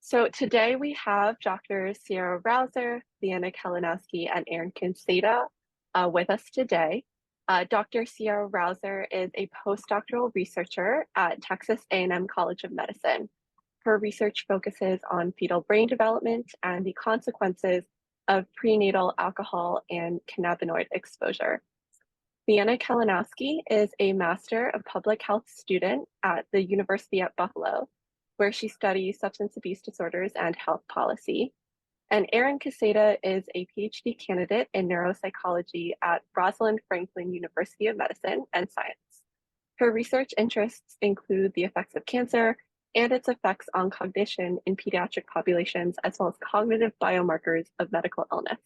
So today we have Dr. Siara Rouzer, Leanna Kalinowski, and Erin Kaseda with us today. Dr. Siara Rouzer is a postdoctoral researcher at Texas A&M College of Medicine. Her research focuses on fetal brain development and the consequences of prenatal alcohol and cannabinoid exposure. Leanna Kalinowski is a Master of Public Health student at the University at Buffalo, where she studies substance abuse disorders and health policy. And Erin Kaseda is a PhD candidate in neuropsychology at Rosalind Franklin University of Medicine and Science. Her research interests include the effects of cancer and its effects on cognition in pediatric populations, as well as cognitive biomarkers of medical illness.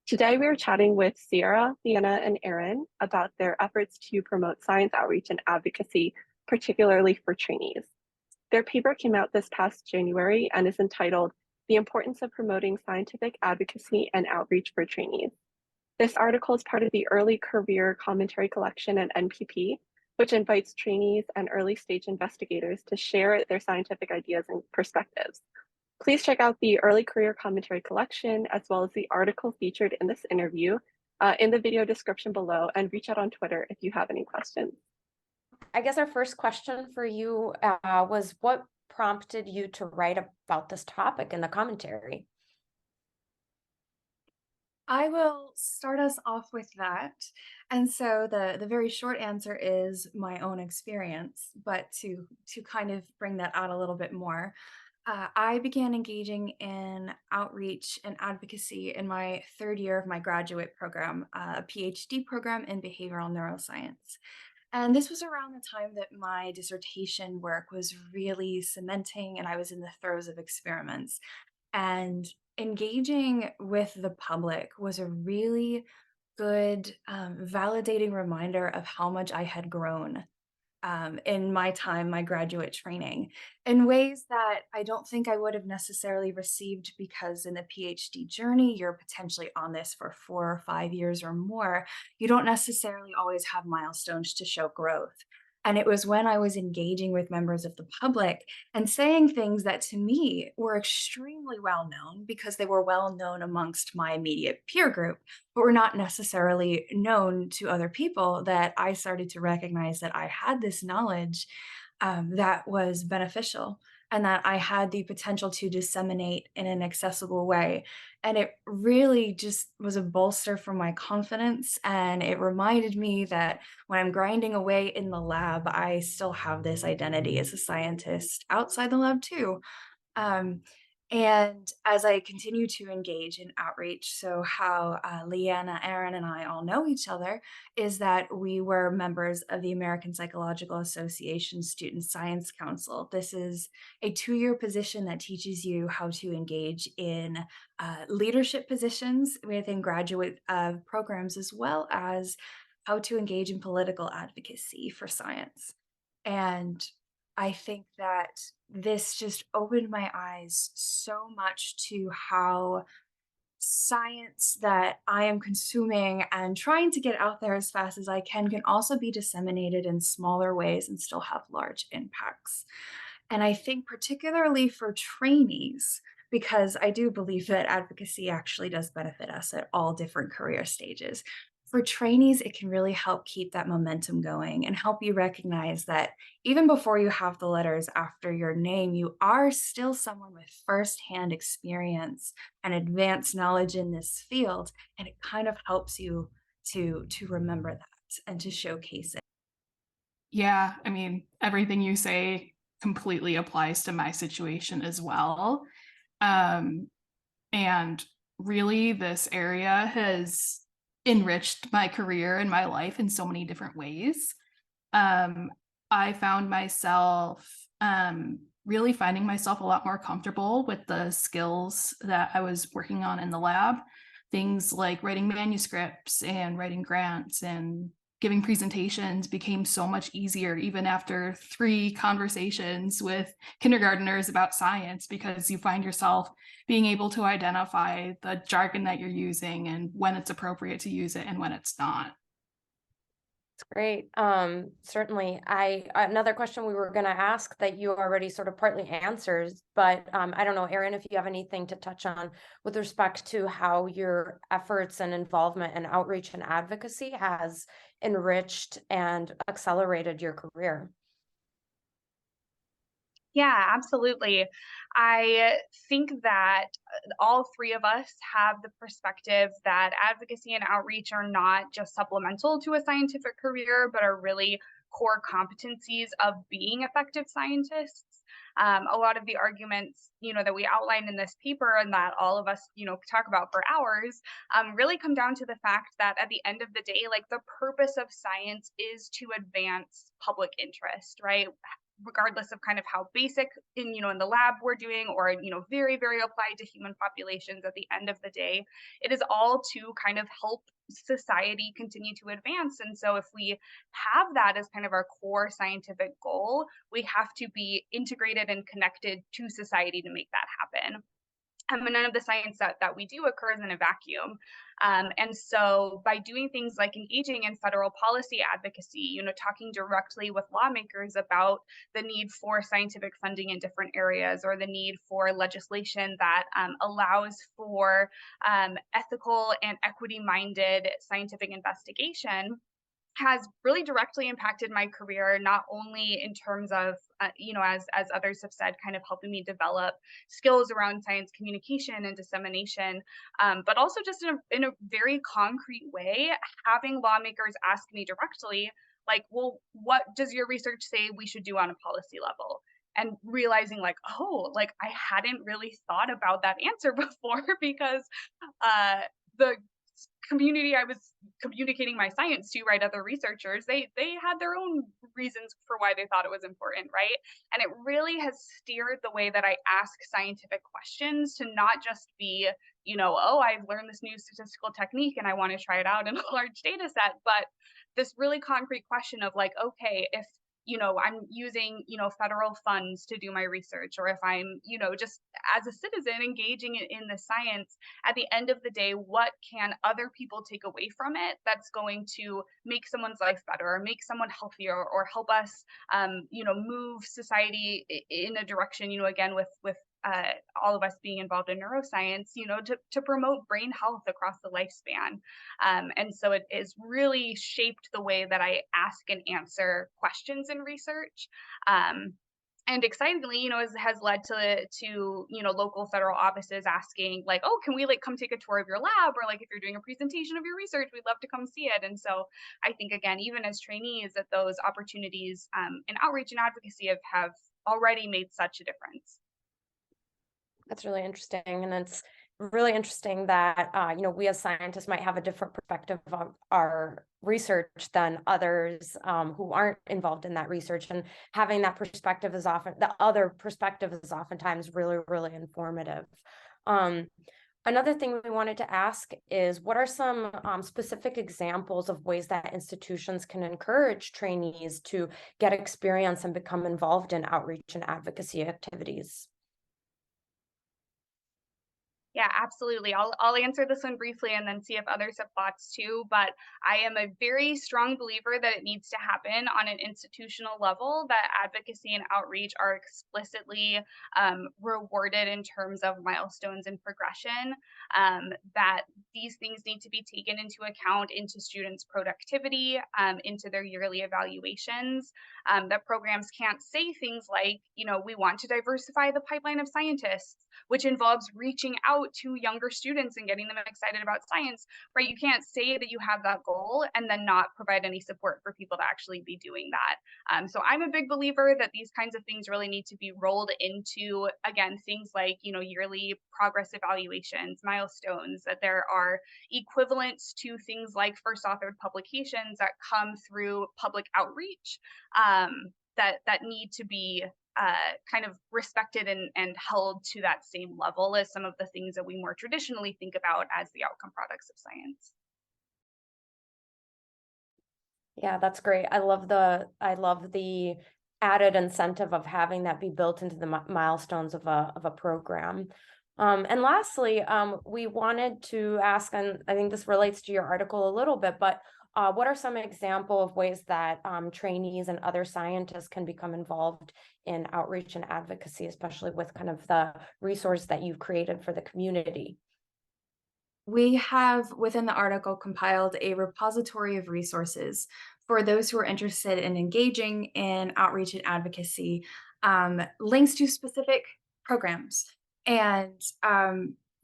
Today, we are chatting with Siara, Leanna, and Erin about their efforts to promote science outreach and advocacy, particularly for trainees. Their paper came out this past January and is entitled The Importance of Promoting Scientific Advocacy and Outreach for Trainees. This article is part of the Early Career Commentary Collection at NPP, which invites trainees and early stage investigators to share their scientific ideas and perspectives. Please check out the Early Career Commentary Collection, as well as the article featured in this interview in the video description below, and reach out on Twitter if you have any questions. I guess our first question for you was what prompted you to write about this topic in the commentary? I will start us off with that. And so the very short answer is my own experience, but to kind of bring that out a little bit more, I began engaging in outreach and advocacy in my third year of my graduate program, a PhD program in behavioral neuroscience. And this was around the time that my dissertation work was really cementing and I was in the throes of experiments. And engaging with the public was a really good, validating reminder of how much I had grown in my time, my graduate training, in ways that I don't think I would have necessarily received because in the PhD journey, you're potentially on this for 4 or 5 years or more. You don't necessarily always have milestones to show growth. And it was when I was engaging with members of the public and saying things that to me were extremely well known because they were well known amongst my immediate peer group, but were not necessarily known to other people, that I started to recognize that I had this knowledge that was beneficial and that I had the potential to disseminate in an accessible way. And it really just was a bolster for my confidence. And it reminded me that when I'm grinding away in the lab, I still have this identity as a scientist outside the lab too. Um, and as I continue to engage in outreach, so how Leanna, Erin, and I all know each other is that we were members of the American Psychological Association Student Science Council. This is a 2-year position that teaches you how to engage in leadership positions within graduate programs, as well as how to engage in political advocacy for science. And I think that this just opened my eyes so much to how science that I am consuming and trying to get out there as fast as I can also be disseminated in smaller ways and still have large impacts. And I think particularly for trainees, because I do believe that advocacy actually does benefit us at all different career stages. For trainees, it can really help keep that momentum going and help you recognize that even before you have the letters after your name, you are still someone with firsthand experience and advanced knowledge in this field. And it kind of helps you to remember that and to showcase it. Yeah, I mean, everything you say completely applies to my situation as well. Um, and really, this area has enriched my career and my life in so many different ways. Um, I found myself really finding myself a lot more comfortable with the skills that I was working on in the lab. Things like writing manuscripts and writing grants and giving presentations became so much easier, even after 3 conversations with kindergarteners about science, because you find yourself being able to identify the jargon that you're using and when it's appropriate to use it and when it's not. It's great. Certainly. Another question we were going to ask that you already sort of partly answers, but I don't know, Erin, if you have anything to touch on with respect to how your efforts and involvement in outreach and advocacy has enriched and accelerated your career. Yeah, absolutely. I think that all three of us have the perspective that advocacy and outreach are not just supplemental to a scientific career, but are really core competencies of being effective scientists. A lot of the arguments, that we outline in this paper and that all of us, talk about for hours, really come down to the fact that at the end of the day, like the purpose of science is to advance public interest, right? Regardless of kind of how basic in the lab we're doing, or very, very applied to human populations, at the end of the day, it is all to kind of help society continue to advance. And so if we have that as kind of our core scientific goal, we have to be integrated and connected to society to make that happen. And none of the science that we do occurs in a vacuum. And so by doing things like engaging in federal policy advocacy, talking directly with lawmakers about the need for scientific funding in different areas, or the need for legislation that allows for ethical and equity-minded scientific investigation, has really directly impacted my career, not only in terms of, as others have said, kind of helping me develop skills around science communication and dissemination, but also just in a very concrete way, having lawmakers ask me directly, like, well, what does your research say we should do on a policy level? And realizing like, oh, like I hadn't really thought about that answer before, because the community I was communicating my science to, right, other researchers, they had their own reasons for why they thought it was important, right? And it really has steered the way that I ask scientific questions to not just be, oh, I've learned this new statistical technique and I want to try it out in a large data set, but this really concrete question of like, okay, if I'm using, federal funds to do my research, or if I'm, just as a citizen engaging in the science, at the end of the day, what can other people take away from it that's going to make someone's life better, or make someone healthier, or help us, move society in a direction, again, with all of us being involved in neuroscience, to promote brain health across the lifespan. And so it has really shaped the way that I ask and answer questions in research. And excitingly, has led to local federal offices asking like, oh, can we like come take a tour of your lab? Or like, if you're doing a presentation of your research, we'd love to come see it. And so I think, again, even as trainees, that those opportunities in outreach and advocacy have already made such a difference. That's really interesting. And it's really interesting that, we as scientists might have a different perspective of our research than others who aren't involved in that research. And having that perspective is the other perspective is oftentimes really, really informative. Another thing we wanted to ask is, what are some specific examples of ways that institutions can encourage trainees to get experience and become involved in outreach and advocacy activities? Yeah, absolutely. I'll answer this one briefly and then see if others have thoughts too. But I am a very strong believer that it needs to happen on an institutional level, that advocacy and outreach are explicitly rewarded in terms of milestones and progression, that these things need to be taken into account into students' productivity, into their yearly evaluations, that programs can't say things like, we want to diversify the pipeline of scientists, which involves reaching out to younger students and getting them excited about science, right? You can't say that you have that goal and then not provide any support for people to actually be doing that. So I'm a big believer that these kinds of things really need to be rolled into, again, things like, yearly progress evaluations, milestones, that there are equivalents to things like first authored publications that come through public outreach, that need to be kind of respected and held to that same level as some of the things that we more traditionally think about as the outcome products of science. Yeah, that's great. I love the added incentive of having that be built into the milestones of a program. And lastly, we wanted to ask, and I think this relates to your article a little bit, but what are some example of ways that trainees and other scientists can become involved in outreach and advocacy, especially with kind of the resource that you've created for the community? We have within the article compiled a repository of resources for those who are interested in engaging in outreach and advocacy, links to specific programs. And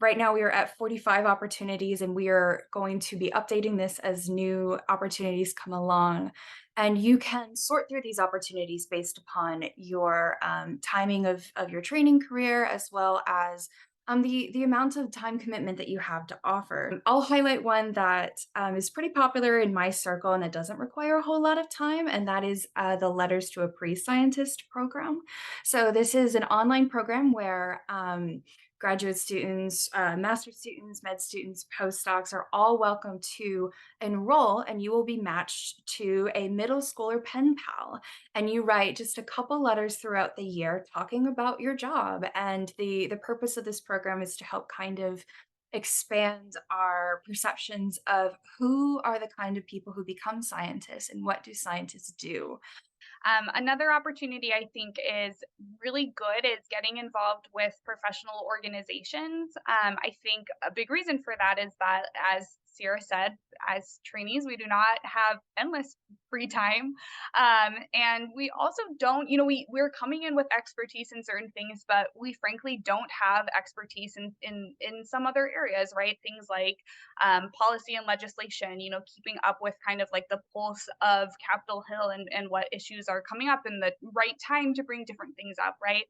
right now we are at 45 opportunities, and we are going to be updating this as new opportunities come along. And you can sort through these opportunities based upon your timing of your training career, as well as the amount of time commitment that you have to offer. I'll highlight one that is pretty popular in my circle and that doesn't require a whole lot of time, and that is the Letters to a Pre-Scientist program. So this is an online program where graduate students, master's students, med students, postdocs are all welcome to enroll, and you will be matched to a middle schooler pen pal. And you write just a couple letters throughout the year talking about your job. And the purpose of this program is to help kind of expand our perceptions of who are the kind of people who become scientists and what do scientists do. Another opportunity I think is really good is getting involved with professional organizations. I think a big reason for that is that, as Siara said, as trainees, we do not have endless free time. And we also don't, we're coming in with expertise in certain things, but we frankly don't have expertise in some other areas, right? Things like policy and legislation, keeping up with kind of like the pulse of Capitol Hill and what issues are coming up in the right time to bring different things up, right?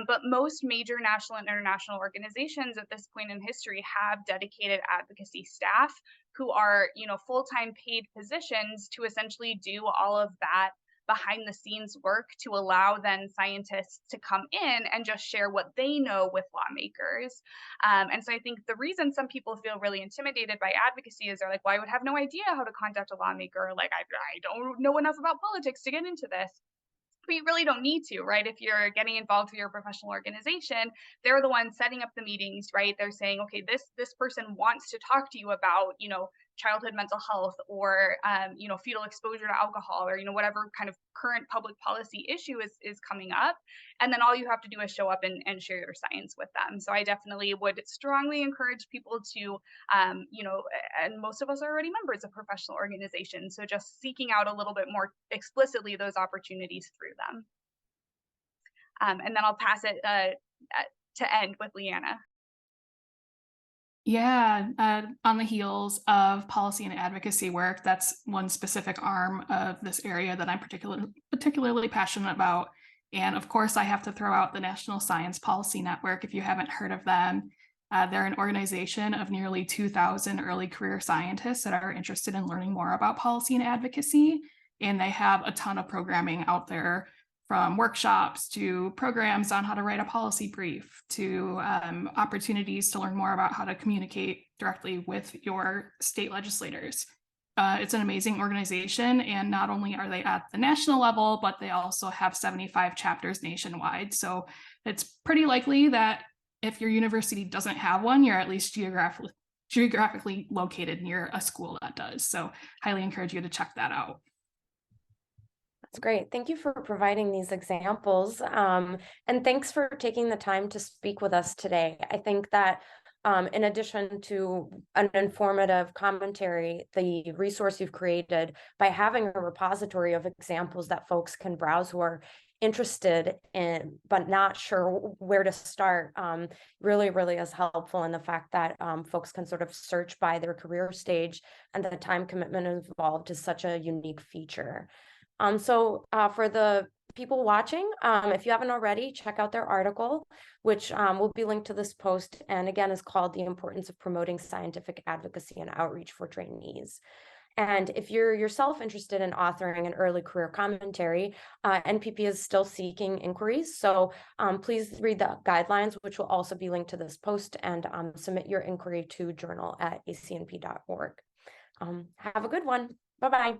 But most major national and international organizations at this point in history have dedicated advocacy staff who are, full-time paid positions to essentially do all of that behind the scenes work to allow then scientists to come in and just share what they know with lawmakers. And so I think the reason some people feel really intimidated by advocacy is they're like, well, I would have no idea how to contact a lawmaker. Like, I don't know enough about politics to get into this. But you really don't need to, right? If you're getting involved with your professional organization, they're the ones setting up the meetings, right? They're saying, okay, this person wants to talk to you about, childhood mental health or, fetal exposure to alcohol or, whatever kind of current public policy issue is coming up. And then all you have to do is show up and share your science with them. So I definitely would strongly encourage people to, and most of us are already members of professional organizations. So just seeking out a little bit more explicitly those opportunities through them. And then I'll pass it to end with Leanna. Yeah, on the heels of policy and advocacy work, that's one specific arm of this area that I'm particularly passionate about. And of course, I have to throw out the National Science Policy Network. If you haven't heard of them, they're an organization of nearly 2,000 early career scientists that are interested in learning more about policy and advocacy. And they have a ton of programming out there, from workshops to programs on how to write a policy brief to opportunities to learn more about how to communicate directly with your state legislators. It's an amazing organization, and not only are they at the national level, but they also have 75 chapters nationwide. So it's pretty likely that if your university doesn't have one, you're at least geographically located near a school that does. So highly encourage you to check that out. That's great. Thank you for providing these examples. And thanks for taking the time to speak with us today. I think that in addition to an informative commentary, the resource you've created by having a repository of examples that folks can browse who are interested in but not sure where to start really is helpful in the fact that folks can sort of search by their career stage, and the time commitment involved is such a unique feature. So for the people watching, if you haven't already, check out their article, which will be linked to this post, and again is called The Importance of Promoting Scientific Advocacy and Outreach for Trainees. And if you're yourself interested in authoring an early career commentary, NPP is still seeking inquiries. So please read the guidelines, which will also be linked to this post, and submit your inquiry to journal@acnp.org. Have a good one. Bye-bye.